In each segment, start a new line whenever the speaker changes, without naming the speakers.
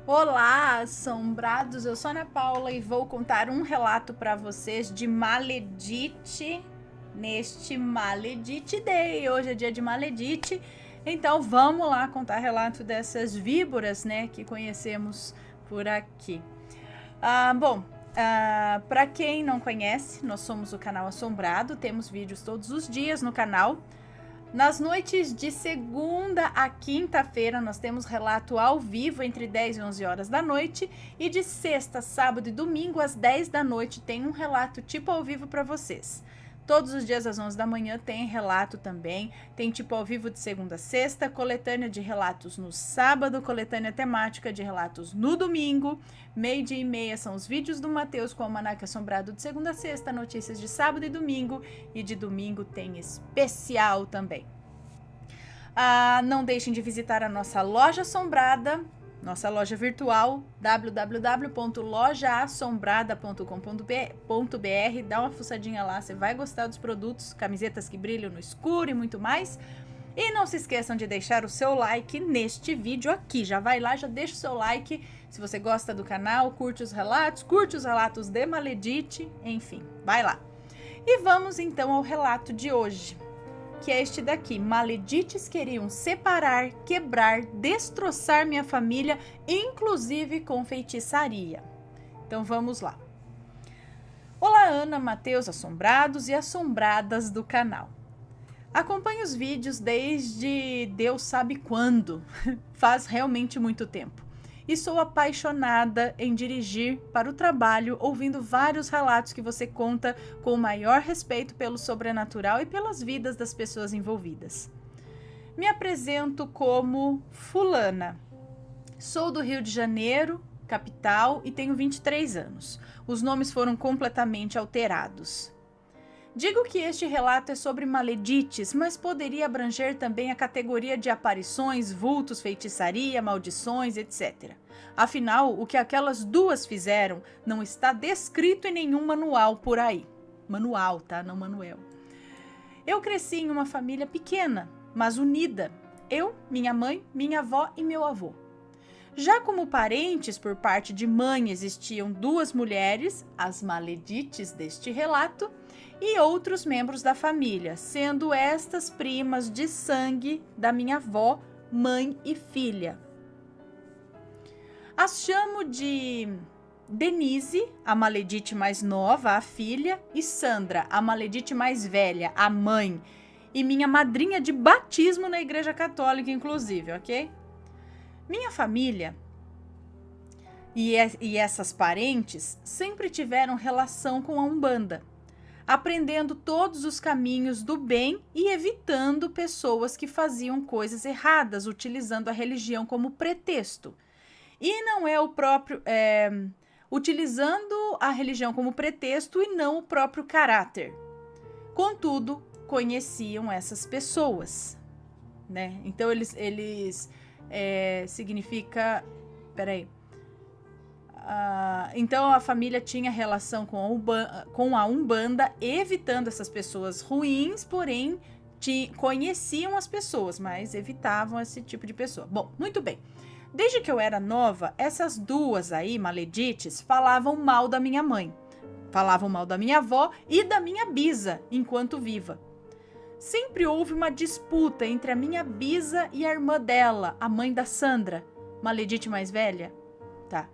Olá, assombrados! Eu sou a Ana Paula e vou contar um relato para vocês de Maledite neste Maledite Day. Hoje é dia de Maledite, então vamos lá contar relato dessas víboras, né, que conhecemos por aqui. Para quem não conhece, nós somos o canal Assombrado, temos vídeos todos os dias no canal. Nas noites de segunda a quinta-feira, nós temos relato ao vivo entre 10 e 11 horas da noite. E de sexta, sábado e domingo, às 10 da noite, tem um relato tipo ao vivo para vocês. Todos os dias às 11 da manhã tem relato também. Tem tipo ao vivo de segunda a sexta, coletânea de relatos no sábado, coletânea temática de relatos no domingo. 12:30 são os vídeos do Matheus com o Almanaque Assombrado de segunda a sexta, notícias de sábado e domingo. E de domingo tem especial também. Não deixem de visitar a nossa loja assombrada, nossa loja virtual, www.lojaassombrada.com.br. Dá uma fuçadinha lá, você vai gostar dos produtos, camisetas que brilham no escuro e muito mais. E não se esqueçam de deixar o seu like neste vídeo aqui. Já vai lá, já deixa o seu like se você gosta do canal, curte os relatos de Maledite, enfim, vai lá. E vamos então ao relato de hoje, que é este daqui. Maledites queriam separar, quebrar, destroçar minha família, inclusive com feitiçaria. Então vamos lá. Olá, Ana, Matheus, assombrados e assombradas do canal. Acompanho os vídeos desde Deus sabe quando, faz realmente muito tempo. E sou apaixonada em dirigir para o trabalho, ouvindo vários relatos que você conta com o maior respeito pelo sobrenatural e pelas vidas das pessoas envolvidas. Me apresento como Fulana. Sou do Rio de Janeiro, capital, e tenho 23 anos. Os nomes foram completamente alterados. Digo que este relato é sobre maledites, mas poderia abranger também a categoria de aparições, vultos, feitiçaria, maldições, etc. Afinal, o que aquelas duas fizeram não está descrito em nenhum manual por aí. Manual, tá? Não manuel. Eu cresci em uma família pequena, mas unida. Eu, minha mãe, minha avó e meu avô. Já como parentes por parte de mãe existiam duas mulheres, as maledites deste relato, e outros membros da família, sendo estas primas de sangue da minha avó, mãe e filha. As chamo de Denise, a maledite mais nova, a filha, e Sandra, a maledite mais velha, a mãe, e minha madrinha de batismo na Igreja Católica, inclusive, ok? Minha família e essas parentes sempre tiveram relação com a Umbanda, aprendendo todos os caminhos do bem e evitando pessoas que faziam coisas erradas, utilizando a religião como pretexto. E não é o próprio... utilizando a religião como pretexto e não o próprio caráter. Contudo, conheciam essas pessoas, né? Então, significa... Peraí. Então a família tinha relação com a Umbanda, evitando essas pessoas ruins, porém conheciam as pessoas, mas evitavam esse tipo de pessoa. Bom, muito bem. Desde que eu era nova, essas duas aí, maledites, falavam mal da minha mãe, falavam mal da minha avó e da minha bisa, enquanto viva. Sempre houve uma disputa entre a minha bisa e a irmã dela, a mãe da Sandra, maledite mais velha, tá?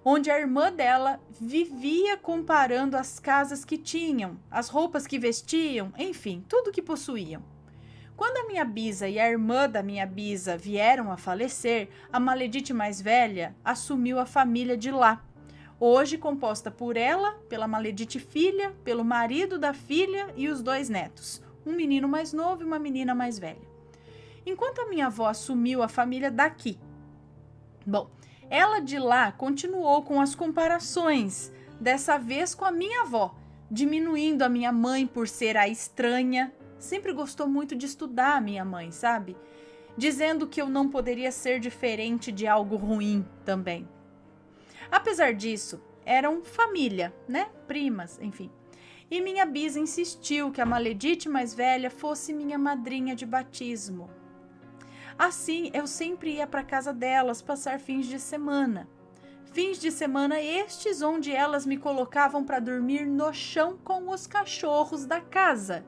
Onde a irmã dela vivia comparando as casas que tinham, as roupas que vestiam, enfim, tudo que possuíam. Quando a minha bisa e a irmã da minha bisa vieram a falecer, a maledite mais velha assumiu a família de lá, hoje composta por ela, pela maledite filha, pelo marido da filha e os dois netos, um menino mais novo e uma menina mais velha. Enquanto a minha avó assumiu a família daqui. Bom, ela de lá continuou com as comparações, dessa vez com a minha avó, diminuindo a minha mãe por ser a estranha. Sempre gostou muito de estudar a minha mãe, sabe? Dizendo que eu não poderia ser diferente de algo ruim também. Apesar disso, eram família, né? Primas, enfim. E minha bisa insistiu que a maledite mais velha fosse minha madrinha de batismo. Assim, eu sempre ia para casa delas passar fins de semana. Fins de semana estes onde elas me colocavam para dormir no chão com os cachorros da casa.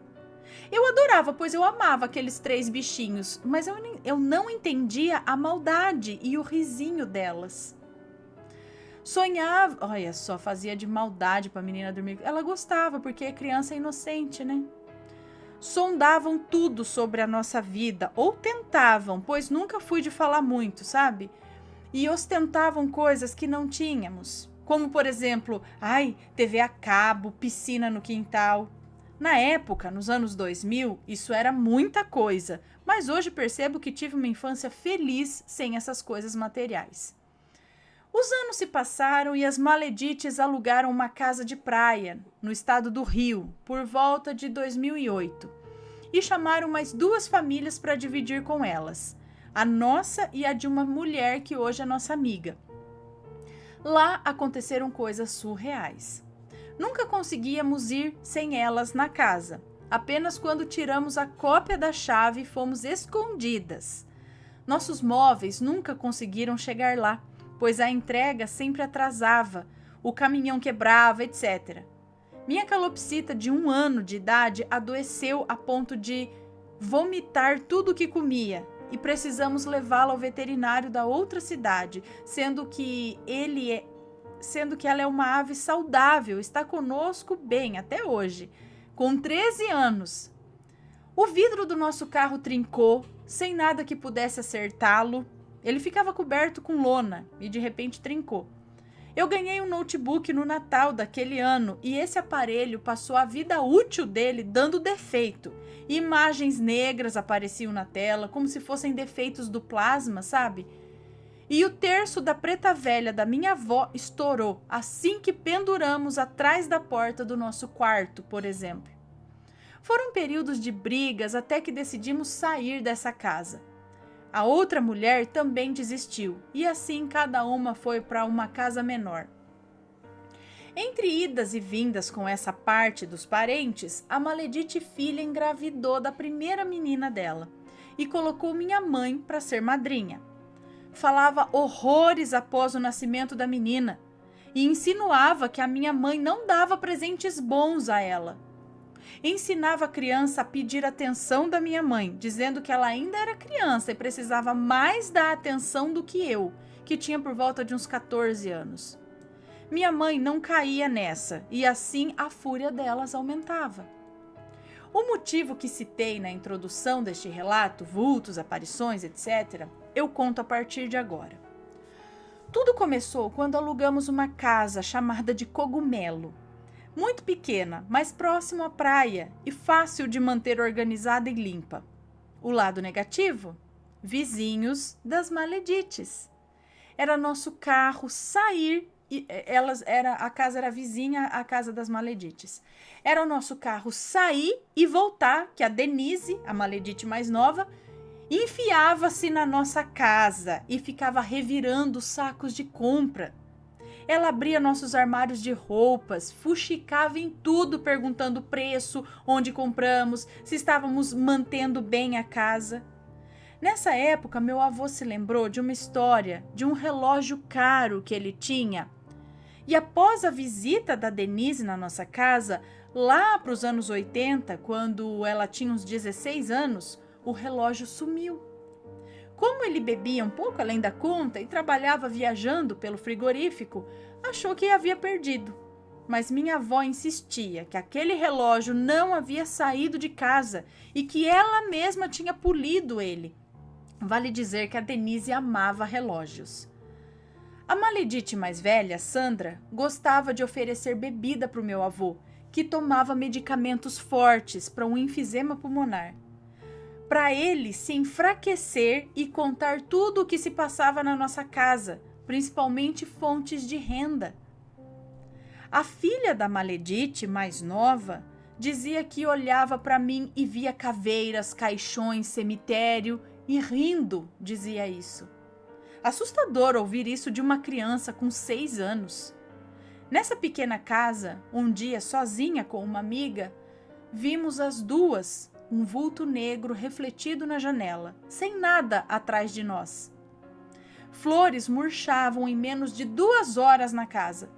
Eu adorava, pois eu amava aqueles 3 bichinhos, mas eu não entendia a maldade e o risinho delas. Sonhava, olha só, fazia de maldade para a menina dormir. Ela gostava, porque criança é inocente, né? Sondavam tudo sobre a nossa vida, ou tentavam, pois nunca fui de falar muito, sabe? E ostentavam coisas que não tínhamos, como por exemplo, TV a cabo, piscina no quintal. Na época, nos anos 2000, isso era muita coisa, mas hoje percebo que tive uma infância feliz sem essas coisas materiais. Os anos se passaram e as Maledites alugaram uma casa de praia, no estado do Rio, por volta de 2008, e chamaram mais 2 famílias para dividir com elas, a nossa e a de uma mulher que hoje é nossa amiga. Lá aconteceram coisas surreais. Nunca conseguíamos ir sem elas na casa, apenas quando tiramos a cópia da chave fomos escondidas. Nossos móveis nunca conseguiram chegar lá, pois a entrega sempre atrasava, o caminhão quebrava, etc. Minha calopsita de 1 ano de idade adoeceu a ponto de vomitar tudo o que comia e precisamos levá-la ao veterinário da outra cidade, sendo que ela é uma ave saudável, está conosco bem até hoje, com 13 anos. O vidro do nosso carro trincou, sem nada que pudesse acertá-lo. Ele ficava coberto com lona e de repente trincou. Eu ganhei um notebook no Natal daquele ano e esse aparelho passou a vida útil dele dando defeito. Imagens negras apareciam na tela, como se fossem defeitos do plasma, sabe? E o terço da preta velha da minha avó estourou assim que penduramos atrás da porta do nosso quarto, por exemplo. Foram períodos de brigas até que decidimos sair dessa casa. A outra mulher também desistiu, e assim cada uma foi para uma casa menor. Entre idas e vindas com essa parte dos parentes, a Maledite filha engravidou da primeira menina dela e colocou minha mãe para ser madrinha. Falava horrores após o nascimento da menina e insinuava que a minha mãe não dava presentes bons a ela. Ensinava a criança a pedir atenção da minha mãe, dizendo que ela ainda era criança e precisava mais da atenção do que eu, que tinha por volta de uns 14 anos. Minha mãe não caía nessa e assim a fúria delas aumentava. O motivo que citei na introdução deste relato, vultos, aparições, etc., eu conto a partir de agora. Tudo começou quando alugamos uma casa chamada de Cogumelo. Muito pequena, mas próximo à praia e fácil de manter organizada e limpa. O lado negativo? Vizinhos das Maledites. Era nosso carro sair e a casa era vizinha à casa das Maledites. Era o nosso carro sair e voltar, que a Denise, a Maledite mais nova, enfiava-se na nossa casa e ficava revirando sacos de compra. Ela abria nossos armários de roupas, fuxicava em tudo perguntando o preço, onde compramos, se estávamos mantendo bem a casa. Nessa época, meu avô se lembrou de uma história de um relógio caro que ele tinha. E após a visita da Denise na nossa casa, lá para os anos 80, quando ela tinha uns 16 anos, o relógio sumiu. Como ele bebia um pouco além da conta e trabalhava viajando pelo frigorífico, achou que havia perdido. Mas minha avó insistia que aquele relógio não havia saído de casa e que ela mesma tinha polido ele. Vale dizer que a Denise amava relógios. A Maledite mais velha, Sandra, gostava de oferecer bebida para o meu avô, que tomava medicamentos fortes para um enfisema pulmonar. Para ele se enfraquecer e contar tudo o que se passava na nossa casa, principalmente fontes de renda. A filha da Maledite, mais nova, dizia que olhava para mim e via caveiras, caixões, cemitério e rindo, dizia isso. Assustador ouvir isso de uma criança com 6 anos. Nessa pequena casa, um dia sozinha com uma amiga, vimos as duas, um vulto negro refletido na janela, sem nada atrás de nós. Flores murchavam em menos de 2 horas na casa.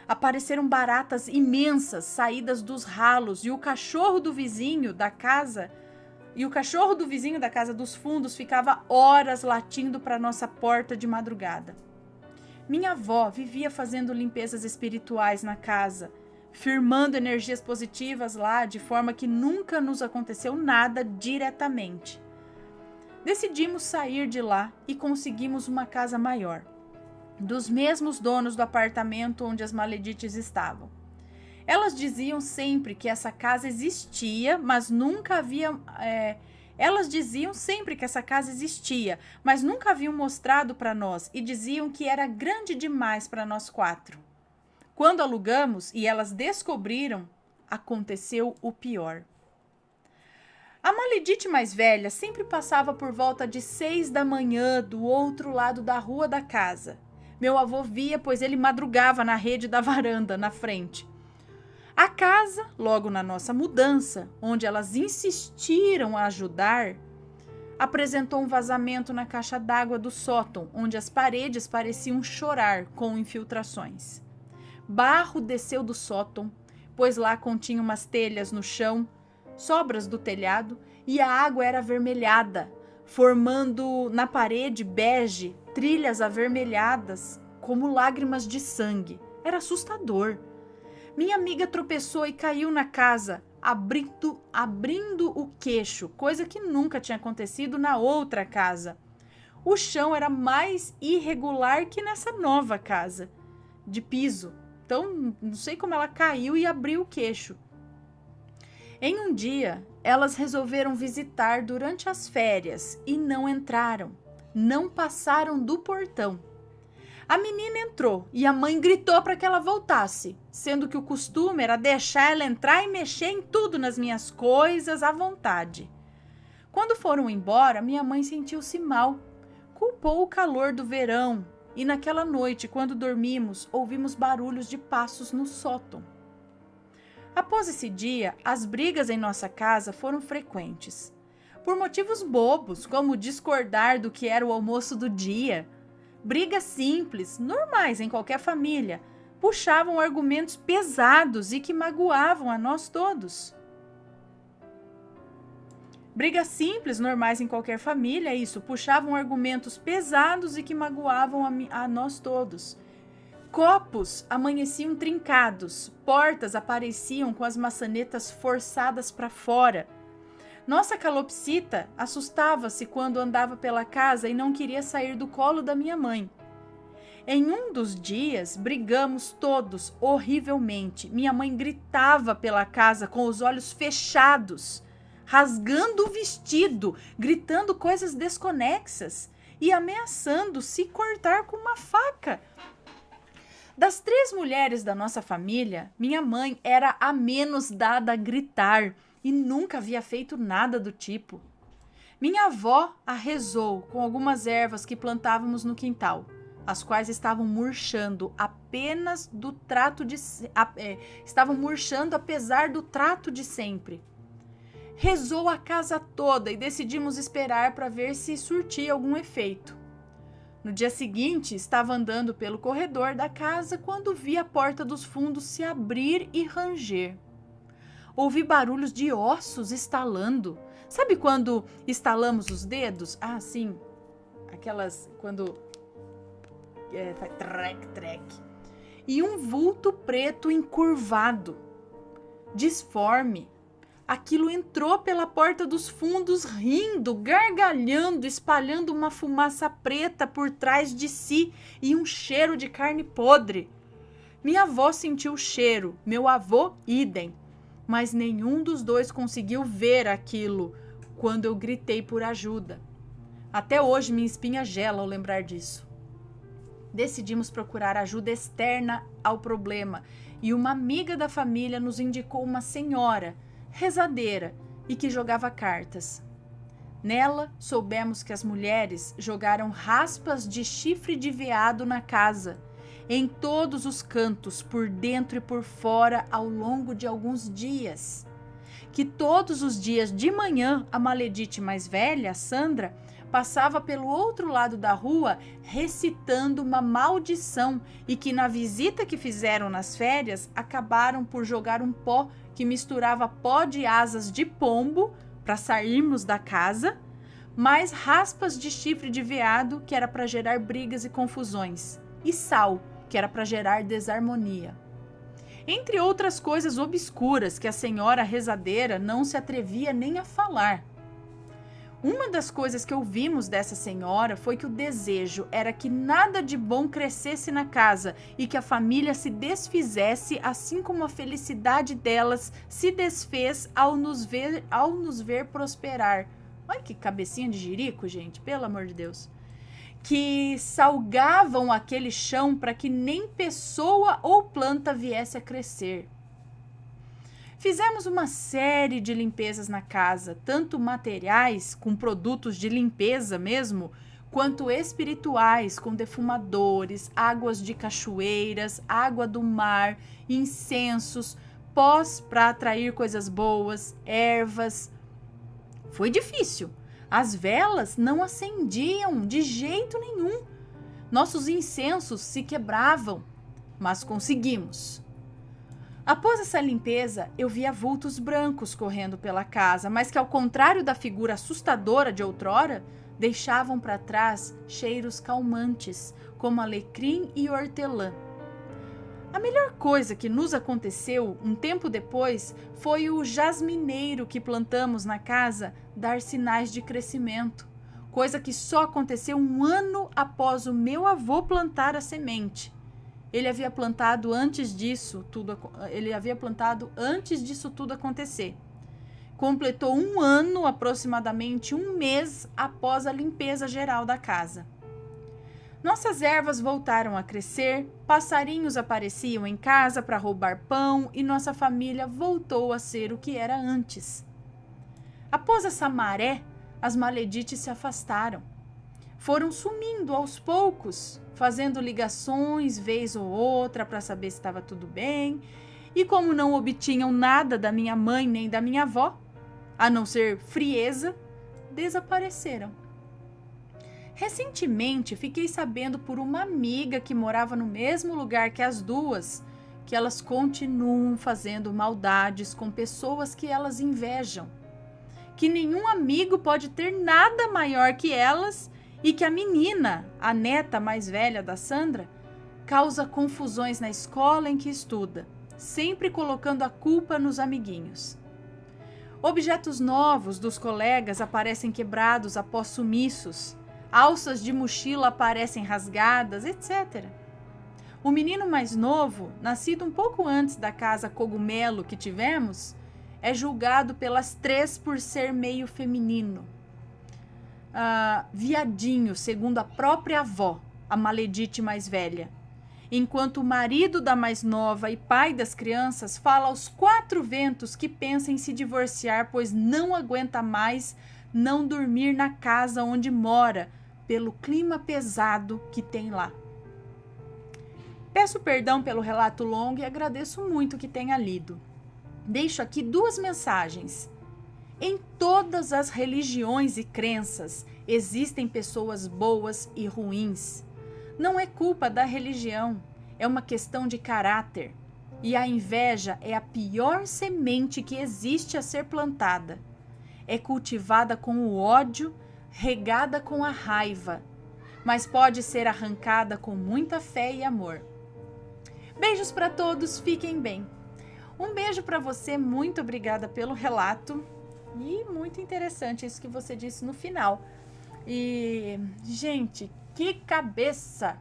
Apareceram baratas imensas saídas dos ralos e o cachorro do vizinho da casa dos fundos ficava horas latindo para nossa porta de madrugada. Minha avó vivia fazendo limpezas espirituais na casa, firmando energias positivas lá, de forma que nunca nos aconteceu nada diretamente. Decidimos sair de lá e conseguimos uma casa maior, dos mesmos donos do apartamento onde as Maledites estavam. Elas diziam sempre que essa casa existia, mas nunca haviam mostrado para nós e diziam que era grande demais para nós 4. Quando alugamos e elas descobriram, aconteceu o pior. A Maledite mais velha sempre passava por volta de 6 da manhã do outro lado da rua da casa. Meu avô via, pois ele madrugava na rede da varanda, na frente. A casa, logo na nossa mudança, onde elas insistiram a ajudar, apresentou um vazamento na caixa d'água do sótão, onde as paredes pareciam chorar com infiltrações. Barro desceu do sótão, pois lá continha umas telhas no chão, sobras do telhado, e a água era avermelhada, formando na parede bege trilhas avermelhadas como lágrimas de sangue. Era assustador. Minha amiga tropeçou e caiu na casa, abrindo o queixo, coisa que nunca tinha acontecido na outra casa. O chão era mais irregular que nessa nova casa, de piso. Então, não sei como ela caiu e abriu o queixo. Em um dia, elas resolveram visitar durante as férias e não entraram, não passaram do portão. A menina entrou e a mãe gritou para que ela voltasse, sendo que o costume era deixar ela entrar e mexer em tudo nas minhas coisas à vontade. Quando foram embora, minha mãe sentiu-se mal, culpou o calor do verão e naquela noite, quando dormimos, ouvimos barulhos de passos no sótão. Após esse dia, as brigas em nossa casa foram frequentes. Por motivos bobos, como discordar do que era o almoço do dia. Brigas simples, normais em qualquer família, puxavam argumentos pesados e que magoavam a nós todos. Brigas simples, normais em qualquer família, puxavam argumentos pesados e que magoavam a nós todos. Copos amanheciam trincados, portas apareciam com as maçanetas forçadas para fora. Nossa calopsita assustava-se quando andava pela casa e não queria sair do colo da minha mãe. Em um dos dias, brigamos todos horrivelmente. Minha mãe gritava pela casa com os olhos fechados, rasgando o vestido, gritando coisas desconexas e ameaçando se cortar com uma faca. Das 3 mulheres da nossa família, minha mãe era a menos dada a gritar e nunca havia feito nada do tipo. Minha avó a rezou com algumas ervas que plantávamos no quintal, as quais estavam murchando apesar do trato de sempre. Rezou a casa toda e decidimos esperar para ver se surtia algum efeito. No dia seguinte, estava andando pelo corredor da casa quando vi a porta dos fundos se abrir e ranger. Ouvi barulhos de ossos estalando. Sabe quando estalamos os dedos? Ah, sim. Aquelas quando faz trec. E um vulto preto encurvado, disforme. Aquilo entrou pela porta dos fundos, rindo, gargalhando, espalhando uma fumaça preta por trás de si e um cheiro de carne podre. Minha avó sentiu o cheiro, meu avô, idem, mas nenhum dos dois conseguiu ver aquilo quando eu gritei por ajuda. Até hoje minha espinha gela ao lembrar disso. Decidimos procurar ajuda externa ao problema e uma amiga da família nos indicou uma senhora rezadeira e que jogava cartas. Nela, soubemos que as mulheres jogaram raspas de chifre de veado na casa, em todos os cantos, por dentro e por fora, ao longo de alguns dias. Que todos os dias de manhã, a Maledite mais velha, a Sandra, passava pelo outro lado da rua recitando uma maldição e que na visita que fizeram nas férias acabaram por jogar um pó que misturava pó de asas de pombo para sairmos da casa, mais raspas de chifre de veado, que era para gerar brigas e confusões, e sal, que era para gerar desarmonia. Entre outras coisas obscuras que a senhora rezadeira não se atrevia nem a falar. Uma das coisas que ouvimos dessa senhora foi que o desejo era que nada de bom crescesse na casa e que a família se desfizesse, assim como a felicidade delas se desfez ao nos ver prosperar. Olha que cabecinha de jirico, gente, pelo amor de Deus. Que salgavam aquele chão para que nem pessoa ou planta viesse a crescer. Fizemos uma série de limpezas na casa, tanto materiais, com produtos de limpeza mesmo, quanto espirituais, com defumadores, águas de cachoeiras, água do mar, incensos, pós para atrair coisas boas, ervas. Foi difícil. As velas não acendiam de jeito nenhum. Nossos incensos se quebravam, mas conseguimos. Após essa limpeza, eu via vultos brancos correndo pela casa, mas que, ao contrário da figura assustadora de outrora, deixavam para trás cheiros calmantes, como alecrim e hortelã. A melhor coisa que nos aconteceu um tempo depois foi o jasmineiro que plantamos na casa dar sinais de crescimento, coisa que só aconteceu 1 ano após o meu avô plantar a semente. Ele havia plantado antes disso tudo acontecer. Completou 1 ano, aproximadamente 1 mês após a limpeza geral da casa. Nossas ervas voltaram a crescer, passarinhos apareciam em casa para roubar pão e nossa família voltou a ser o que era antes. Após essa maré, as maledites se afastaram. Foram sumindo aos poucos, fazendo ligações vez ou outra para saber se estava tudo bem, e como não obtinham nada da minha mãe nem da minha avó, a não ser frieza, desapareceram. Recentemente, fiquei sabendo por uma amiga que morava no mesmo lugar que as duas, que elas continuam fazendo maldades com pessoas que elas invejam, que nenhum amigo pode ter nada maior que elas e que a menina, a neta mais velha da Sandra, causa confusões na escola em que estuda, sempre colocando a culpa nos amiguinhos. Objetos novos dos colegas aparecem quebrados após sumiços, alças de mochila aparecem rasgadas, etc. O menino mais novo, nascido um pouco antes da casa cogumelo que tivemos, é julgado pelas 3 por ser meio feminino. Viadinho, segundo a própria avó, a maledite mais velha. Enquanto o marido da mais nova e pai das crianças fala aos 4 ventos que pensa em se divorciar, pois não aguenta mais não dormir na casa onde mora, pelo clima pesado que tem lá. Peço perdão pelo relato longo e agradeço muito que tenha lido. Deixo aqui 2 mensagens. Em todas as religiões e crenças existem pessoas boas e ruins. Não é culpa da religião, é uma questão de caráter. E a inveja é a pior semente que existe a ser plantada. É cultivada com o ódio, regada com a raiva, mas pode ser arrancada com muita fé e amor. Beijos para todos, fiquem bem. Um beijo para você, muito obrigada pelo relato. E muito interessante isso que você disse no final. E, gente, que cabecinha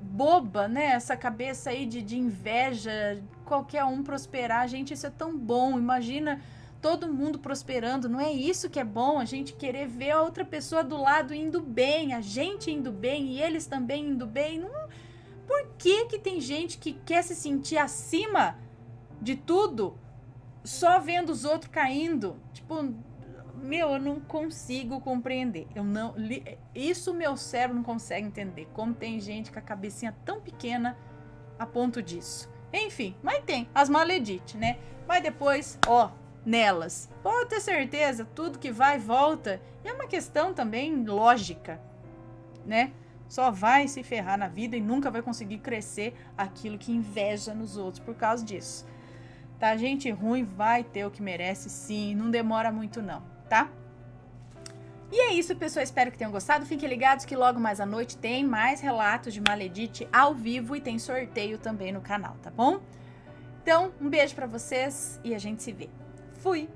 boba, né? Essa cabeça aí de inveja, qualquer um prosperar. Gente, isso é tão bom. Imagina todo mundo prosperando. Não é isso que é bom? A gente querer ver a outra pessoa do lado indo bem, a gente indo bem e eles também indo bem. Não, por que tem gente que quer se sentir acima de tudo só vendo os outros caindo? Tipo, eu não consigo compreender. Isso meu cérebro não consegue entender. Como tem gente com a cabecinha tão pequena a ponto disso. Enfim, mas tem as maledites, né? Mas depois, nelas. Pode ter certeza, tudo que vai volta. E é uma questão também lógica, né? Só vai se ferrar na vida e nunca vai conseguir crescer aquilo que inveja nos outros por causa disso. Tá? Gente ruim vai ter o que merece, sim. Não demora muito não, tá? E é isso, pessoal. Espero que tenham gostado. Fiquem ligados que logo mais à noite tem mais relatos de Maledite ao vivo e tem sorteio também no canal, tá bom? Então, um beijo pra vocês e a gente se vê. Fui!